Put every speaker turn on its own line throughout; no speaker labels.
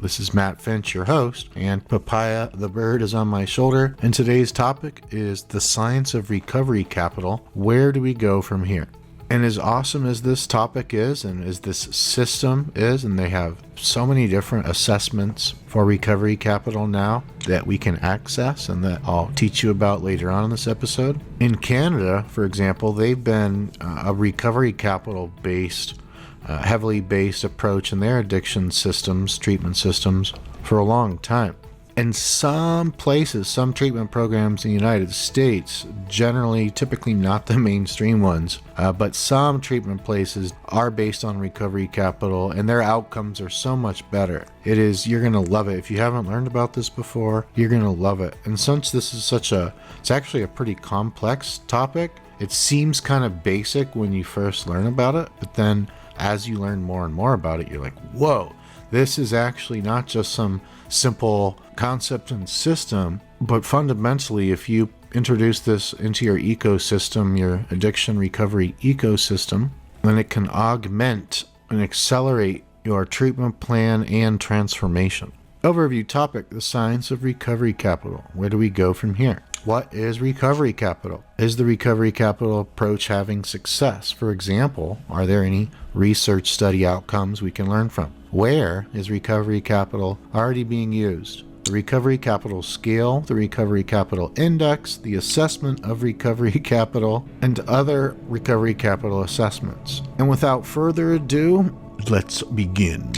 This is Matt Finch, your host, and Papaya the bird is on my shoulder, and today's topic is the science of recovery capital. Where do we go from here? And as awesome as this topic is, and as this system is, and they have so many different assessments for recovery capital now that we can access and that I'll teach you about later on in this episode. In Canada, for example, they've been a recovery capital based heavily based approach in their addiction systems, treatment systems, for a long time. In some places, some treatment programs in the United States, typically not the mainstream ones, but some treatment places are based on recovery capital, and their outcomes are so much better. You're going to love it. If you haven't learned about this before, you're going to love it. And since this is it's actually a pretty complex topic, it seems kind of basic when you first learn about it, but then as you learn more and more about it, you're like, whoa, this is actually not just some simple concept and system, but fundamentally, if you introduce this into your ecosystem, your addiction recovery ecosystem, then it can augment and accelerate your treatment plan and transformation. Overview topic, the science of recovery capital. Where do we go from here? What is recovery capital? Is the recovery capital approach having success? For example, are there any research study outcomes we can learn from? Where is recovery capital already being used? The recovery capital scale, the recovery capital index, the assessment of recovery capital, and other recovery capital assessments. And without further ado, let's begin.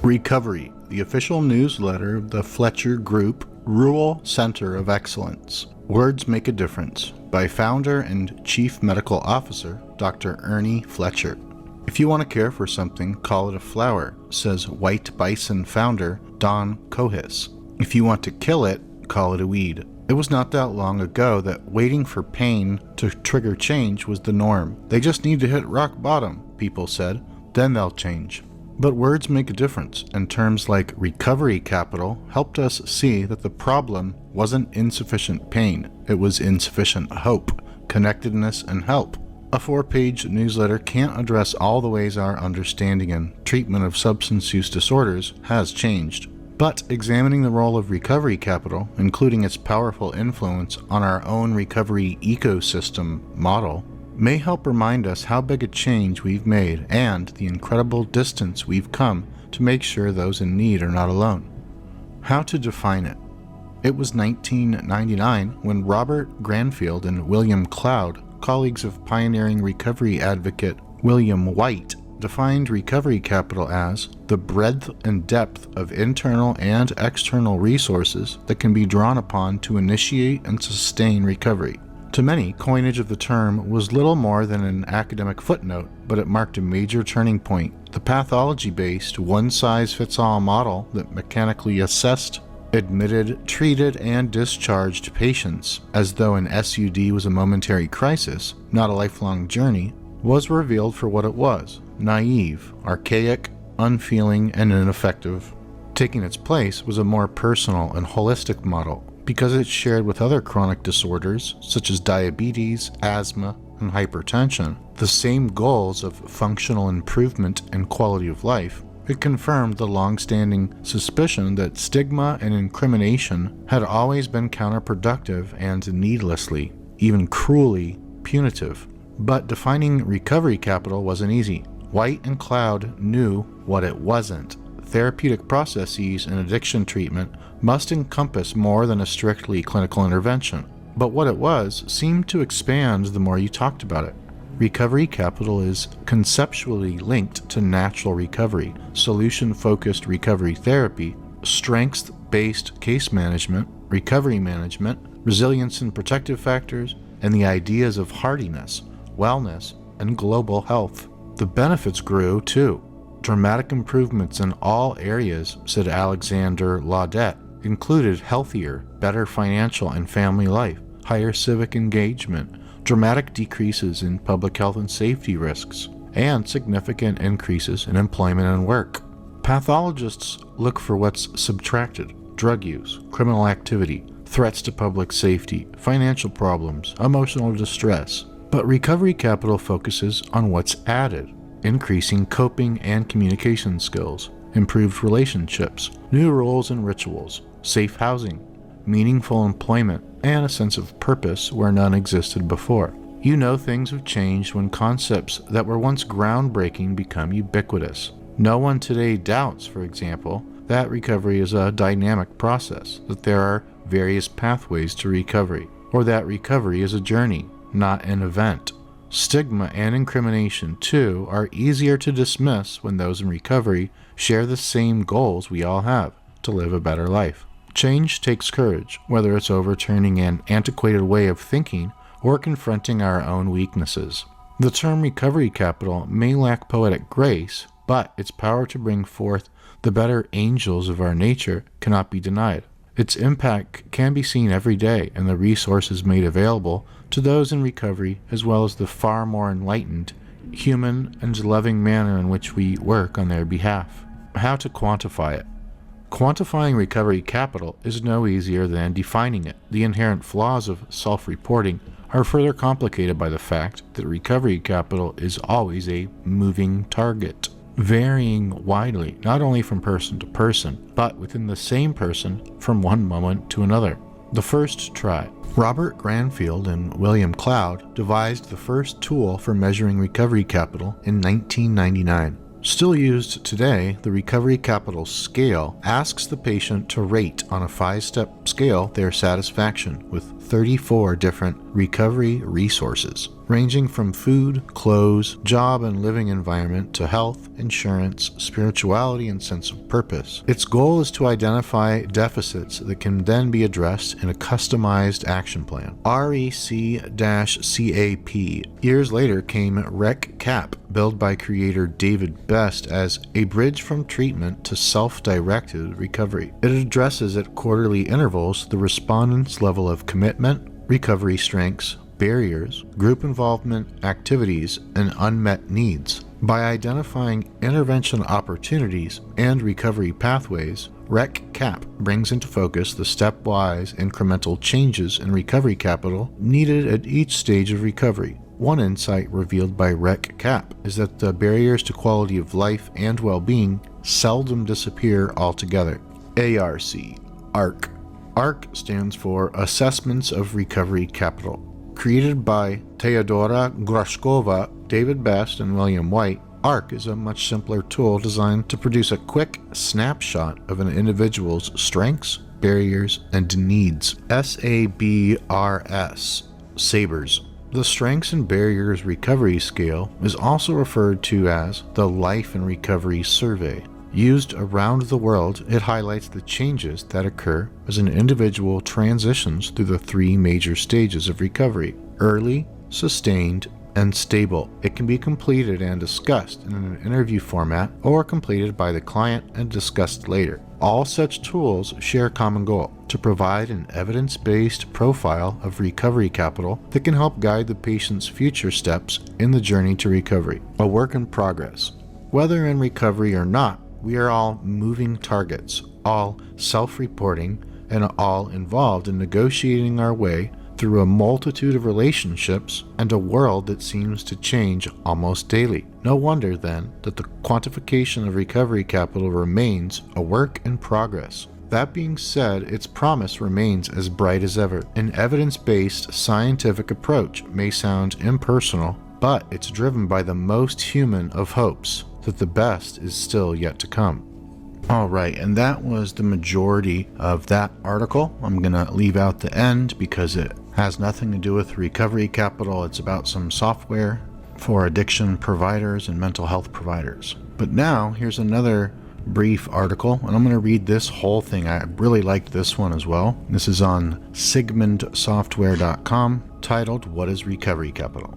Recovery, the official newsletter of the Fletcher Group Rural Center of Excellence. Words Make a Difference, by founder and chief medical officer, Dr. Ernie Fletcher. If you want to care for something, call it a flower, says White Bison founder Don Cohis. If you want to kill it, call it a weed. It was not that long ago that waiting for pain to trigger change was the norm. They just need to hit rock bottom, people said, then they'll change. But words make a difference, and terms like recovery capital helped us see that the problem wasn't insufficient pain, it was insufficient hope, connectedness, and help. A 4-page newsletter can't address all the ways our understanding and treatment of substance use disorders has changed. But examining the role of recovery capital, including its powerful influence on our own recovery ecosystem model, may help remind us how big a change we've made and the incredible distance we've come to make sure those in need are not alone. How to define it? It was 1999 when Robert Granfield and William Cloud, colleagues of pioneering recovery advocate William White, defined recovery capital as the breadth and depth of internal and external resources that can be drawn upon to initiate and sustain recovery. To many, coinage of the term was little more than an academic footnote, but it marked a major turning point. The pathology-based, one-size-fits-all model that mechanically assessed, admitted, treated, and discharged patients as though an SUD was a momentary crisis, not a lifelong journey, was revealed for what it was: naive, archaic, unfeeling, and ineffective. Taking its place was a more personal and holistic model, because it shared with other chronic disorders, such as diabetes, asthma, and hypertension, the same goals of functional improvement and quality of life. It confirmed the long-standing suspicion that stigma and incrimination had always been counterproductive and needlessly, even cruelly, punitive. But defining recovery capital wasn't easy. White and Cloud knew what it wasn't. Therapeutic processes in addiction treatment must encompass more than a strictly clinical intervention. But what it was seemed to expand the more you talked about it. Recovery capital is conceptually linked to natural recovery, solution-focused recovery therapy, strengths-based case management, recovery management, resilience and protective factors, and the ideas of hardiness, wellness, and global health. The benefits grew, too. Dramatic improvements in all areas, said Alexander Laudet, included healthier, better financial and family life, higher civic engagement, dramatic decreases in public health and safety risks, and significant increases in employment and work. Pathologists look for what's subtracted: drug use, criminal activity, threats to public safety, financial problems, emotional distress. But recovery capital focuses on what's added: increasing coping and communication skills, improved relationships, new rules and rituals, safe housing, meaningful employment, and a sense of purpose where none existed before. You know things have changed when concepts that were once groundbreaking become ubiquitous. No one today doubts, for example, that recovery is a dynamic process, that there are various pathways to recovery, or that recovery is a journey, not an event. Stigma and incrimination, too, are easier to dismiss when those in recovery share the same goals we all have, to live a better life. Change takes courage, whether it's overturning an antiquated way of thinking or confronting our own weaknesses. The term recovery capital may lack poetic grace, but its power to bring forth the better angels of our nature cannot be denied. Its impact can be seen every day in the resources made available to those in recovery, as well as the far more enlightened, human, and loving manner in which we work on their behalf. How to quantify it? Quantifying recovery capital is no easier than defining it. The inherent flaws of self-reporting are further complicated by the fact that recovery capital is always a moving target, varying widely not only from person to person, but within the same person from one moment to another. The first try. Robert Granfield and William Cloud devised the first tool for measuring recovery capital in 1999. Still used today, the Recovery Capital Scale asks the patient to rate on a 5-step scale their satisfaction with 34 different recovery resources, ranging from food, clothes, job and living environment to health, insurance, spirituality, and sense of purpose. Its goal is to identify deficits that can then be addressed in a customized action plan. REC-CAP. Years later came REC-CAP, billed by creator David Best as a bridge from treatment to self-directed recovery. It addresses at quarterly intervals the respondent's level of commitment, recovery strengths, barriers, group involvement, activities, and unmet needs. By identifying intervention opportunities and recovery pathways, REC-CAP brings into focus the stepwise incremental changes in recovery capital needed at each stage of recovery. One insight revealed by REC-CAP is that the barriers to quality of life and well-being seldom disappear altogether. ARC. ARC stands for Assessments of Recovery Capital. Created by Teodora Groshkova, David Best, and William White, ARC is a much simpler tool designed to produce a quick snapshot of an individual's strengths, barriers, and needs. SABRS. The Strengths and Barriers Recovery Scale is also referred to as the Life and Recovery Survey. Used around the world, it highlights the changes that occur as an individual transitions through the 3 major stages of recovery: early, sustained, and stable. It can be completed and discussed in an interview format or completed by the client and discussed later. All such tools share a common goal: to provide an evidence-based profile of recovery capital that can help guide the patient's future steps in the journey to recovery. A work in progress. Whether in recovery or not, we are all moving targets, all self-reporting, and all involved in negotiating our way through a multitude of relationships and a world that seems to change almost daily. No wonder, then, that the quantification of recovery capital remains a work in progress. That being said, its promise remains as bright as ever. An evidence-based scientific approach may sound impersonal, but it's driven by the most human of hopes, that the best is still yet to come. All right, and that was the majority of that article. I'm going to leave out the end because it has nothing to do with recovery capital. It's about some software for addiction providers and mental health providers. But now, here's another brief article, and I'm going to read this whole thing. I really liked this one as well. This is on sigmundsoftware.com, titled, "What is Recovery Capital?"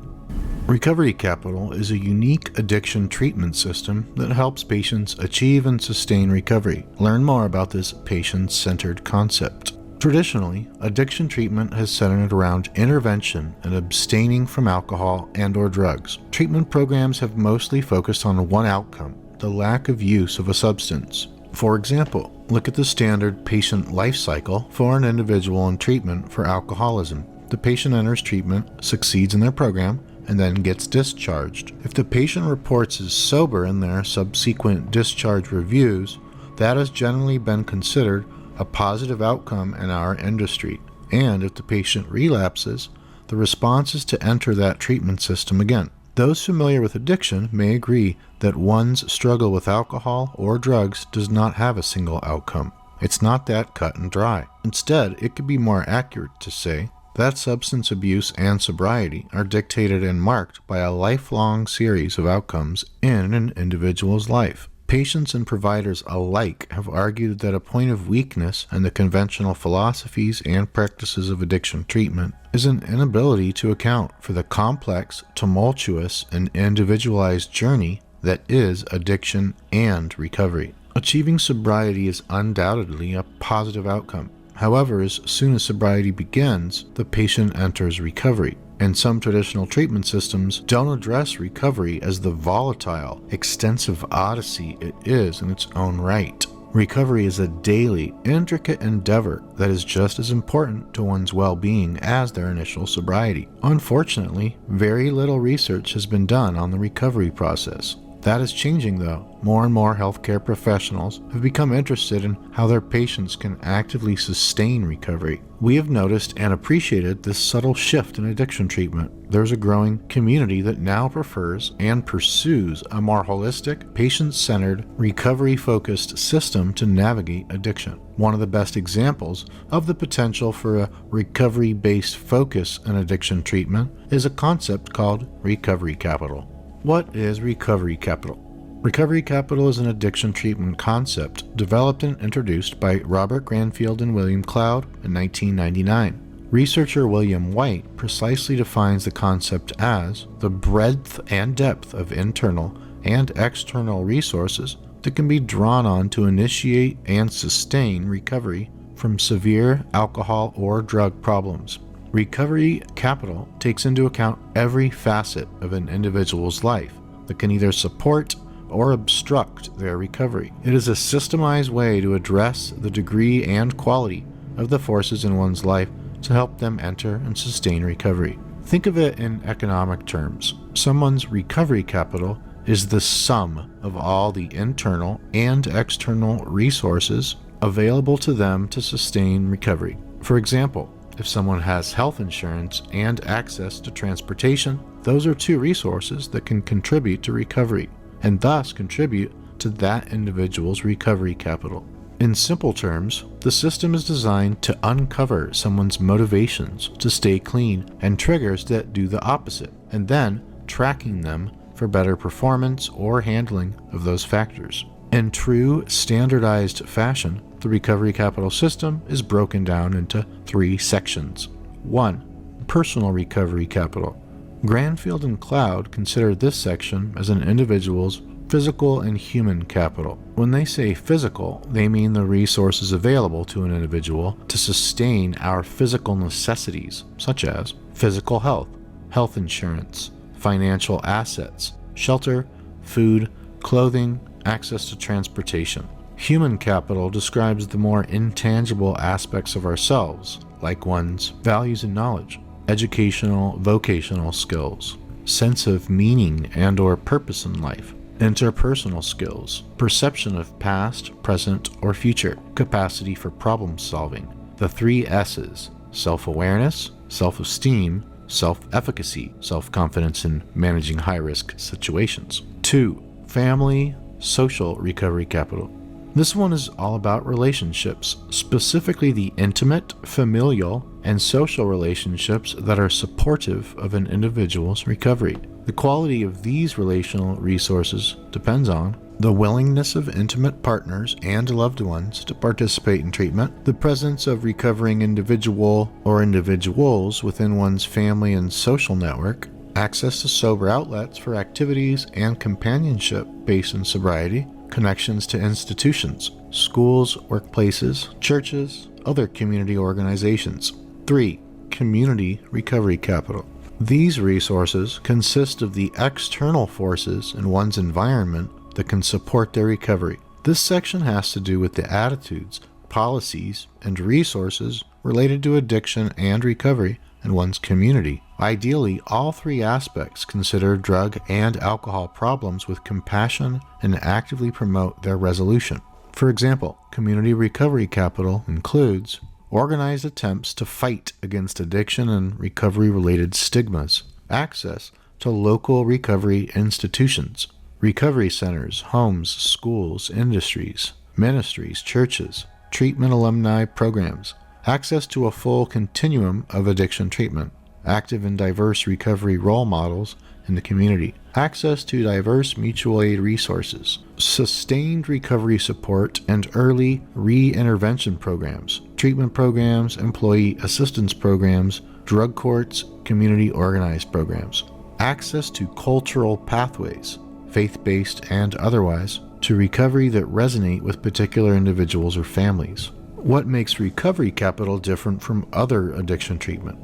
Recovery Capital is a unique addiction treatment system that helps patients achieve and sustain recovery. Learn more about this patient-centered concept. Traditionally, addiction treatment has centered around intervention and abstaining from alcohol and/or drugs. Treatment programs have mostly focused on one outcome: the lack of use of a substance. For example, look at the standard patient life cycle for an individual in treatment for alcoholism. The patient enters treatment, succeeds in their program, and then gets discharged. If the patient reports as sober in their subsequent discharge reviews, that has generally been considered a positive outcome in our industry. And if the patient relapses, the response is to enter that treatment system again. Those familiar with addiction may agree that one's struggle with alcohol or drugs does not have a single outcome. It's not that cut and dry. Instead, it could be more accurate to say that substance abuse and sobriety are dictated and marked by a lifelong series of outcomes in an individual's life. Patients and providers alike have argued that a point of weakness in the conventional philosophies and practices of addiction treatment is an inability to account for the complex, tumultuous, and individualized journey that is addiction and recovery. Achieving sobriety is undoubtedly a positive outcome. However, as soon as sobriety begins, the patient enters recovery. And some traditional treatment systems don't address recovery as the volatile, extensive odyssey it is in its own right. Recovery is a daily, intricate endeavor that is just as important to one's well-being as their initial sobriety. Unfortunately, very little research has been done on the recovery process. That is changing though. More and more healthcare professionals have become interested in how their patients can actively sustain recovery. We have noticed and appreciated this subtle shift in addiction treatment. There's a growing community that now prefers and pursues a more holistic, patient-centered, recovery-focused system to navigate addiction. One of the best examples of the potential for a recovery-based focus in addiction treatment is a concept called recovery capital. What is recovery capital? Recovery capital is an addiction treatment concept developed and introduced by Robert Granfield and William Cloud in 1999. Researcher William White precisely defines the concept as the breadth and depth of internal and external resources that can be drawn on to initiate and sustain recovery from severe alcohol or drug problems. Recovery capital takes into account every facet of an individual's life that can either support or obstruct their recovery. It is a systemized way to address the degree and quality of the forces in one's life to help them enter and sustain recovery. Think of it in economic terms. Someone's recovery capital is the sum of all the internal and external resources available to them to sustain recovery. For example, if someone has health insurance and access to transportation, those are two resources that can contribute to recovery, and thus contribute to that individual's recovery capital. In simple terms, the system is designed to uncover someone's motivations to stay clean and triggers that do the opposite, and then tracking them for better performance or handling of those factors. In true standardized fashion, the recovery capital system is broken down into three sections. 1. Personal recovery capital. Granfield and Cloud consider this section as an individual's physical and human capital. When they say physical, they mean the resources available to an individual to sustain our physical necessities, such as physical health, health insurance, financial assets, shelter, food, clothing, access to transportation. Human capital describes the more intangible aspects of ourselves, like one's values and knowledge, educational, vocational skills, sense of meaning and or purpose in life, interpersonal skills, perception of past, present, or future, capacity for problem solving, the three S's, self-awareness, self-esteem, self-efficacy, self-confidence in managing high-risk situations. 2. Family, social recovery capital. This one is all about relationships, specifically the intimate, familial, and social relationships that are supportive of an individual's recovery. The quality of these relational resources depends on the willingness of intimate partners and loved ones to participate in treatment, the presence of recovering individual or individuals within one's family and social network, access to sober outlets for activities and companionship based on sobriety, connections to institutions, schools, workplaces, churches, other community organizations. 3. Community recovery capital. These resources consist of the external forces in one's environment that can support their recovery. This section has to do with the attitudes, policies, and resources related to addiction and recovery in one's community. Ideally, all three aspects consider drug and alcohol problems with compassion and actively promote their resolution. For example, community recovery capital includes organized attempts to fight against addiction and recovery-related stigmas, access to local recovery institutions, recovery centers, homes, schools, industries, ministries, churches, treatment alumni programs, access to a full continuum of addiction treatment, active and diverse recovery role models in the community, access to diverse mutual aid resources, sustained recovery support and early re-intervention programs, treatment programs, employee assistance programs, drug courts, community organized programs, access to cultural pathways, faith-based and otherwise, to recovery that resonate with particular individuals or families. What makes recovery capital different from other addiction treatment?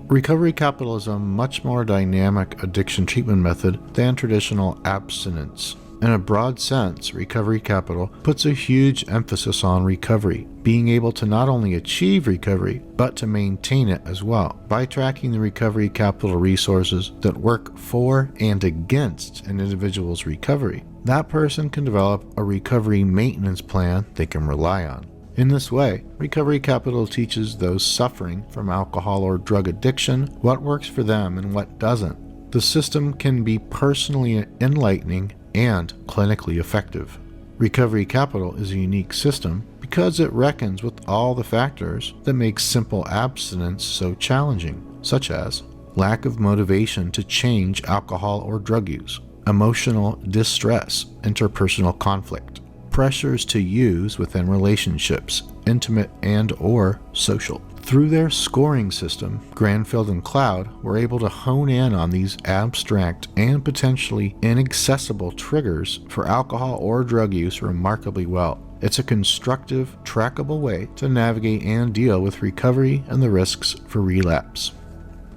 Recovery capital is a much more dynamic addiction treatment method than traditional abstinence. In a broad sense, recovery capital puts a huge emphasis on recovery, being able to not only achieve recovery, but to maintain it as well. By tracking the recovery capital resources that work for and against an individual's recovery, that person can develop a recovery maintenance plan they can rely on. In this way, recovery capital teaches those suffering from alcohol or drug addiction what works for them and what doesn't. The system can be personally enlightening and clinically effective. Recovery capital is a unique system because it reckons with all the factors that make simple abstinence so challenging, such as lack of motivation to change alcohol or drug use, emotional distress, interpersonal conflict, pressures to use within relationships, intimate and or social. Through their scoring system, Granfield and Cloud were able to hone in on these abstract and potentially inaccessible triggers for alcohol or drug use remarkably well. It's a constructive, trackable way to navigate and deal with recovery and the risks for relapse.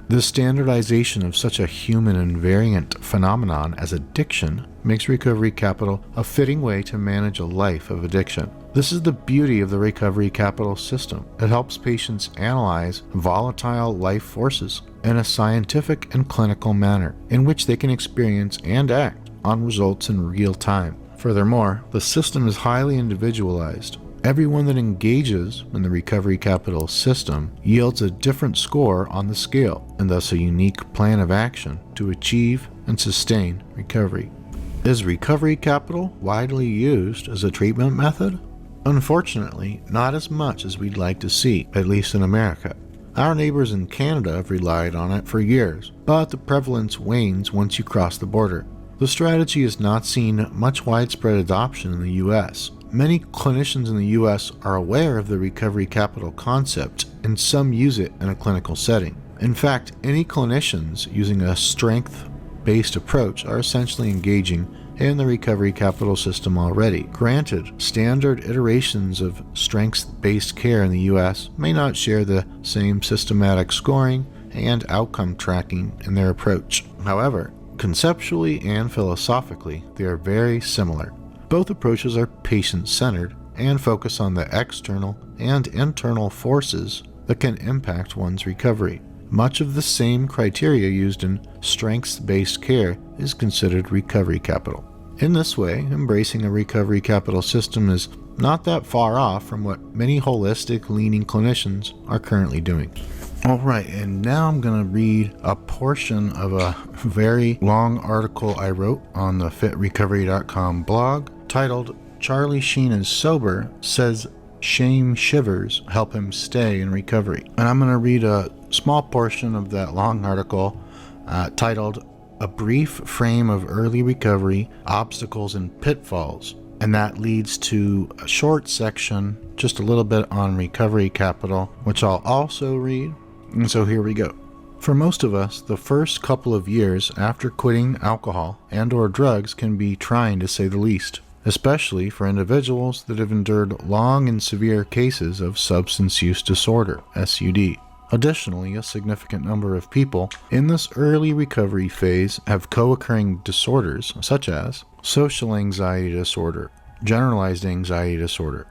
The standardization of such a human and variant phenomenon as addiction makes recovery capital a fitting way to manage a life of addiction. This is the beauty of the recovery capital system. It helps patients analyze volatile life forces in a scientific and clinical manner in which they can experience and act on results in real time. Furthermore, the system is highly individualized. Everyone that engages in the recovery capital system yields a different score on the scale, and thus a unique plan of action to achieve and sustain recovery. Is recovery capital widely used as a treatment method? Unfortunately, not as much as we'd like to see, at least in America. Our neighbors in Canada have relied on it for years, but the prevalence wanes once you cross the border. The strategy has not seen much widespread adoption in the U.S. Many clinicians in the U.S. are aware of the recovery capital concept, and some use it in a clinical setting. In fact, any clinicians using a strength-based approach are essentially engaging in the recovery capital system already. Granted, standard iterations of strengths-based care in the U.S. may not share the same systematic scoring and outcome tracking in their approach. However, conceptually and philosophically, they are very similar. Both approaches are patient-centered and focus on the external and internal forces that can impact one's recovery. Much of the same criteria used in strengths-based care is considered recovery capital. In this way, embracing a recovery capital system is not that far off from what many holistic-leaning clinicians are currently doing. Alright, and now I'm going to read a portion of a very long article I wrote on the fitrecovery.com blog titled "Charlie Sheen is Sober, Says Shame Shivers Help Him Stay in Recovery." And I'm going to read a small portion of that long article titled "A Brief Frame of Early Recovery, Obstacles and Pitfalls." And that leads to a short section, just a little bit on recovery capital, which I'll also read. And so here we go. For most of us, the first couple of years after quitting alcohol and or drugs can be trying to say the least, especially for individuals that have endured long and severe cases of substance use disorder, SUD. Additionally, a significant number of people in this early recovery phase have co-occurring disorders such as social anxiety disorder, generalized anxiety disorder,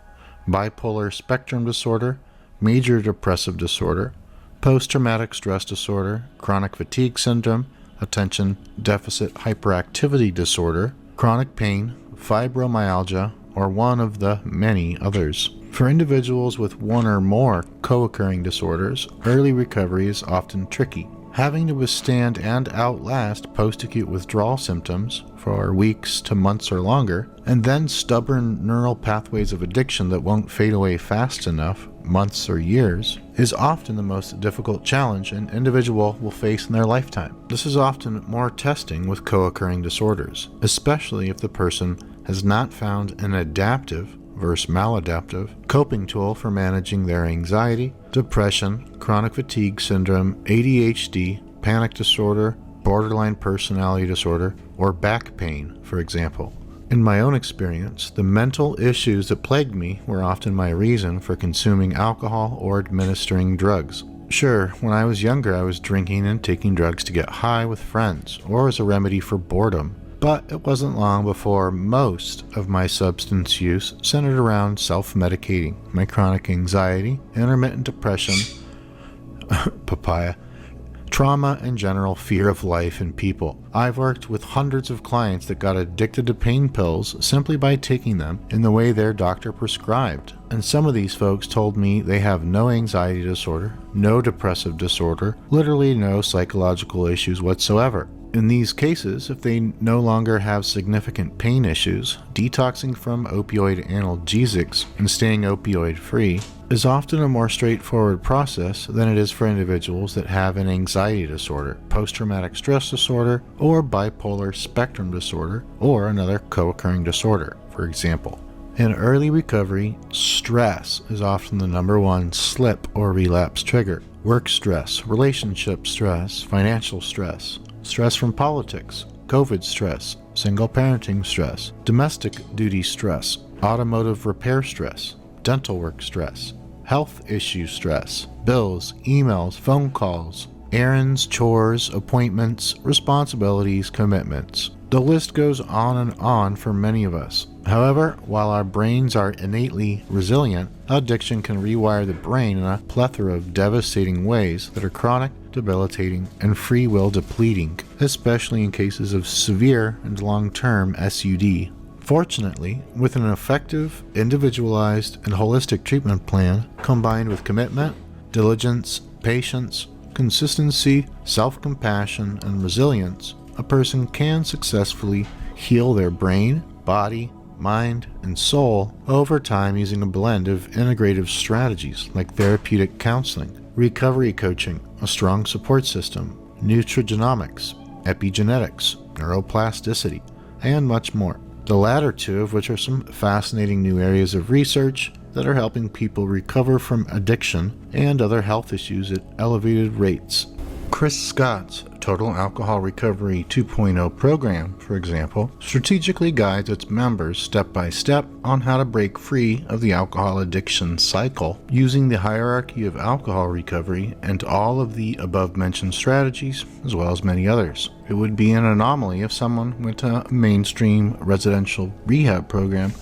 bipolar spectrum disorder, major depressive disorder, post-traumatic stress disorder, chronic fatigue syndrome, attention deficit hyperactivity disorder, chronic pain, fibromyalgia, or one of the many others. For individuals with one or more co-occurring disorders, early recovery is often tricky. Having to withstand and outlast post-acute withdrawal symptoms for weeks to months or longer, and then stubborn neural pathways of addiction that won't fade away fast enough, months or years, is often the most difficult challenge an individual will face in their lifetime. This is often more testing with co-occurring disorders, especially if the person has not found an adaptive versus maladaptive coping tool for managing their anxiety, depression, chronic fatigue syndrome, ADHD, panic disorder, borderline personality disorder, or back pain, for example. In my own experience, the mental issues that plagued me were often my reason for consuming alcohol or administering drugs. Sure, when I was younger, I was drinking and taking drugs to get high with friends, or as a remedy for boredom. But it wasn't long before most of my substance use centered around self-medicating my chronic anxiety, intermittent depression, papaya, trauma, and general fear of life and people. I've worked with hundreds of clients that got addicted to pain pills simply by taking them in the way their doctor prescribed. And some of these folks told me they have no anxiety disorder, no depressive disorder, literally no psychological issues whatsoever. In these cases, if they no longer have significant pain issues, detoxing from opioid analgesics and staying opioid-free is often a more straightforward process than it is for individuals that have an anxiety disorder, post-traumatic stress disorder, or bipolar spectrum disorder, or another co-occurring disorder, for example. In early recovery, stress is often the number one slip or relapse trigger. Work stress, relationship stress, financial stress, stress from politics, COVID stress, single parenting stress, domestic duty stress, automotive repair stress, dental work stress, health issue stress, bills, emails, phone calls, errands, chores, appointments, responsibilities, commitments. The list goes on and on for many of us. However, while our brains are innately resilient, addiction can rewire the brain in a plethora of devastating ways that are chronic, debilitating, and free will depleting, especially in cases of severe and long-term SUD. Fortunately, with an effective, individualized, and holistic treatment plan combined with commitment, diligence, patience, consistency, self-compassion, and resilience, a person can successfully heal their brain, body, mind, and soul over time using a blend of integrative strategies like therapeutic counseling, recovery coaching, a strong support system, nutrigenomics, epigenetics, neuroplasticity, and much more. The latter two of which are some fascinating new areas of research that are helping people recover from addiction and other health issues at elevated rates. Chris Scott's Total Alcohol Recovery 2.0 program, for example, strategically guides its members step by step on how to break free of the alcohol addiction cycle using the hierarchy of alcohol recovery and all of the above-mentioned strategies, as well as many others. It would be an anomaly if someone went to a mainstream residential rehab program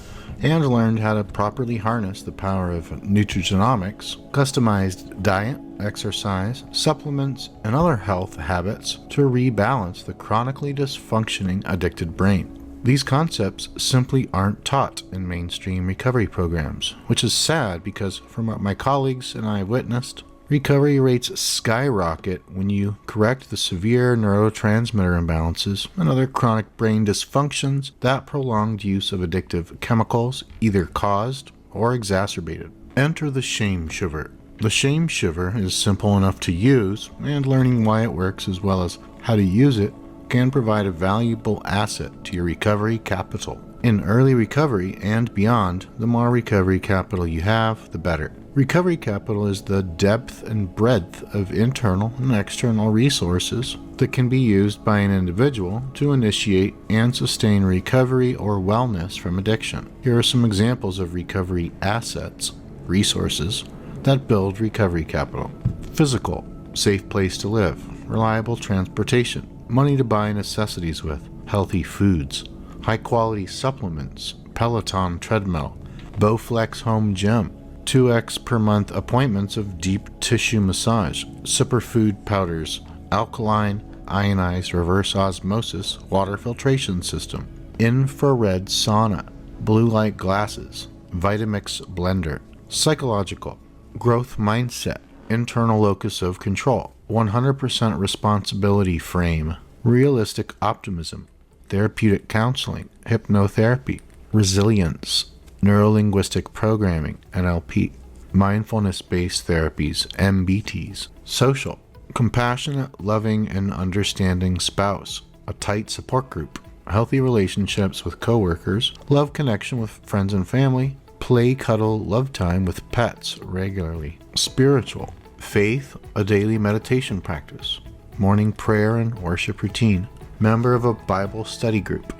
and learned how to properly harness the power of nutrigenomics, customized diet, exercise, supplements, and other health habits to rebalance the chronically dysfunctioning addicted brain. These concepts simply aren't taught in mainstream recovery programs, which is sad because from what my colleagues and I have witnessed, recovery rates skyrocket when you correct the severe neurotransmitter imbalances and other chronic brain dysfunctions that prolonged use of addictive chemicals either caused or exacerbated. Enter the shame shiver. The shame shiver is simple enough to use, and learning why it works as well as how to use it can provide a valuable asset to your recovery capital. In early recovery and beyond, the more recovery capital you have, the better. Recovery capital is the depth and breadth of internal and external resources that can be used by an individual to initiate and sustain recovery or wellness from addiction. Here are some examples of recovery assets, resources, that build recovery capital. Physical, safe place to live, reliable transportation, money to buy necessities with, healthy foods, high quality supplements, Peloton treadmill, Bowflex home gym, 2x per month appointments of deep tissue massage, superfood powders, alkaline, ionized reverse osmosis water filtration system, infrared sauna, blue light glasses, Vitamix blender, psychological, growth mindset, internal locus of control, 100% responsibility frame, realistic optimism, therapeutic counseling, hypnotherapy, resilience, neurolinguistic programming, NLP, mindfulness-based therapies, MBTs, social, compassionate, loving, and understanding spouse, a tight support group, healthy relationships with coworkers, love connection with friends and family, play, cuddle, love time with pets regularly, spiritual, faith, a daily meditation practice, morning prayer and worship routine, member of a Bible study group.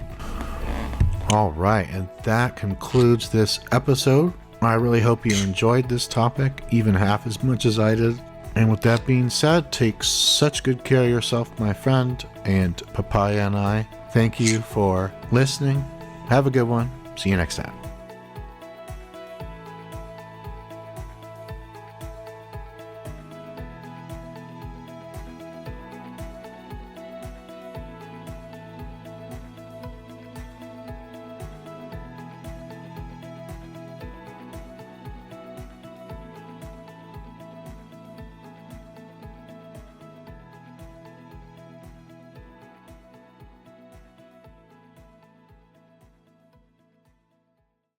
All right, and that concludes this episode. I really hope you enjoyed this topic, even half as much as I did. And with that being said, take such good care of yourself, my friend, and Papaya and I thank you for listening. Have a good one. See you next time.